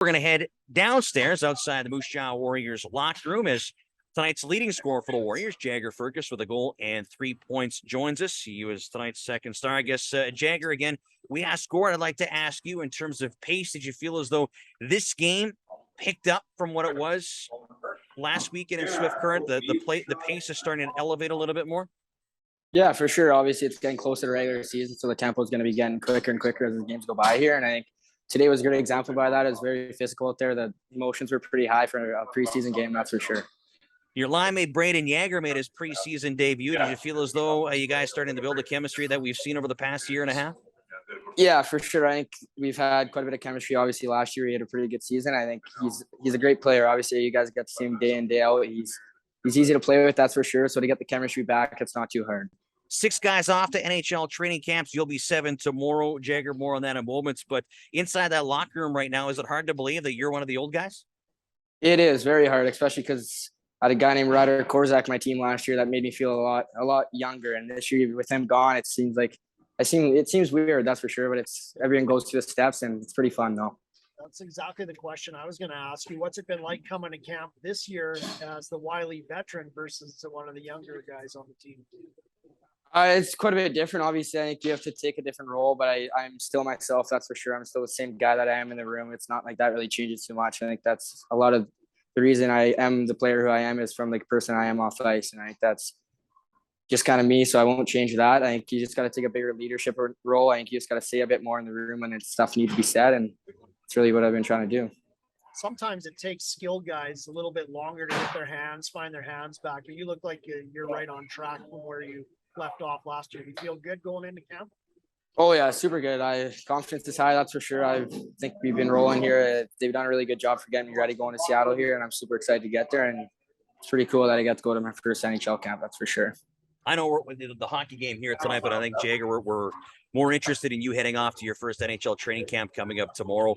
We're going to head downstairs outside the Moose Jaw Warriors locker room as tonight's leading scorer for the Warriors, Jagger Firkus, with a goal and 3 points, joins us. He was tonight's second star. I guess, Jagger, again, we asked Gord. I'd like to ask you, in terms of pace, did you feel as though this game picked up from what it was last weekend in Swift Current? The pace is starting to elevate a little bit more? Yeah, for sure. Obviously, it's getting closer to regular season, so the tempo is going to be getting quicker and quicker as the games go by here. And I think today was a good example by that. It was very physical out there. The emotions were pretty high for a preseason game, that's for sure. Your line mate, Braden Jagger, made his preseason debut. Did you feel as though you guys starting to build a chemistry that we've seen over the past year and a half? Yeah, for sure. I think we've had quite a bit of chemistry. Obviously, last year he had a pretty good season. I think he's a great player. Obviously, you guys get to see him day in, day out. He's easy to play with, that's for sure. So to get the chemistry back, it's not too hard. 6 guys off to NHL training camps. You'll be 7 tomorrow. Jagger, more on that in moments. But inside that locker room right now, is it hard to believe that you're one of the old guys? It is very hard, especially because I had a guy named Ryder Korzak my team last year that made me feel a lot younger. And this year, with him gone, it seems weird, that's for sure. But everyone goes through the steps, and it's pretty fun though. That's exactly the question I was going to ask you. What's it been like coming to camp this year as the wily veteran versus one of the younger guys on the team? It's quite a bit different. Obviously, I think you have to take a different role, but I'm still myself, that's for sure. I'm still the same guy that I am in the room. It's not like that really changes too much. I think that's a lot of the reason I am the player who I am is from the person I am off ice. And I think that's just kind of me, so I won't change that. I think you just got to take a bigger leadership role. I think you just got to say a bit more in the room when stuff needs to be said, and it's really what I've been trying to do. Sometimes it takes skilled guys a little bit longer to get find their hands back, but you look like you're right on track from where you left off last year. Do you feel good going into camp? Oh yeah, super good. Confidence is high, that's for sure. I think we've been rolling here. They've done a really good job for getting me ready going to Seattle here, and I'm super excited to get there. And it's pretty cool that I got to go to my first NHL camp, that's for sure. I know we're with the hockey game here tonight, but I think, Jagger, we're more interested in you heading off to your first NHL training camp coming up tomorrow.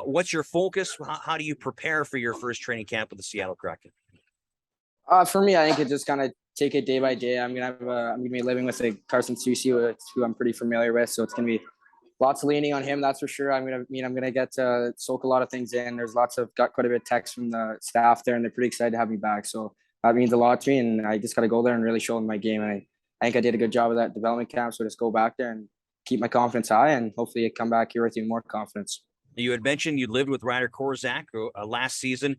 What's your focus? How do you prepare for your first training camp with the Seattle Kraken? For me, I think it just kind of take it day by day. I'm gonna be living with Carson Soucy, who I'm pretty familiar with, so it's gonna be lots of leaning on him, that's for sure. I'm gonna get to soak a lot of things in. Got quite a bit of text from the staff there, and they're pretty excited to have me back. So that means a lot to me, and I just got to go there and really show them my game. And I think I did a good job of that development camp. So just go back there and keep my confidence high, and hopefully come back here with even more confidence. You had mentioned you lived with Ryder Korzak last season.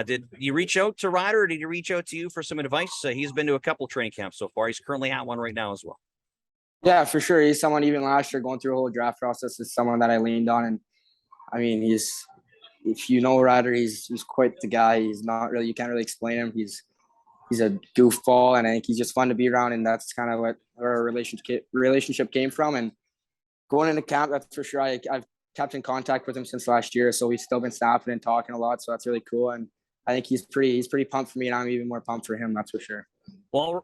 Did you reach out to Ryder, or did he reach out to you for some advice? He's been to a couple training camps so far. He's currently at one right now as well. Yeah, for sure. He's someone, even last year going through a whole draft process, is someone that I leaned on. And I mean, if you know Ryder, he's quite the guy. He's not really, you can't really explain him. He's a goofball, and I think he's just fun to be around. And that's kind of what our relationship came from. And going into camp, that's for sure. I've kept in contact with him since last year, so we've still been snapping and talking a lot. So that's really cool. And I think he's pretty pumped for me, and I'm even more pumped for him. That's for sure. Well,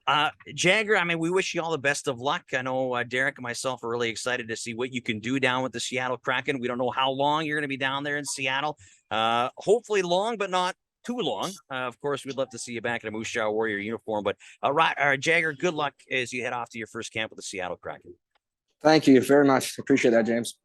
Jagger, I mean, we wish you all the best of luck. I know Derek and myself are really excited to see what you can do down with the Seattle Kraken. We don't know how long you're going to be down there in Seattle. Hopefully long, but not too long. Of course, we'd love to see you back in a Moose Jaw Warrior uniform. But Jagger, good luck as you head off to your first camp with the Seattle Kraken. Thank you very much. Appreciate that, James.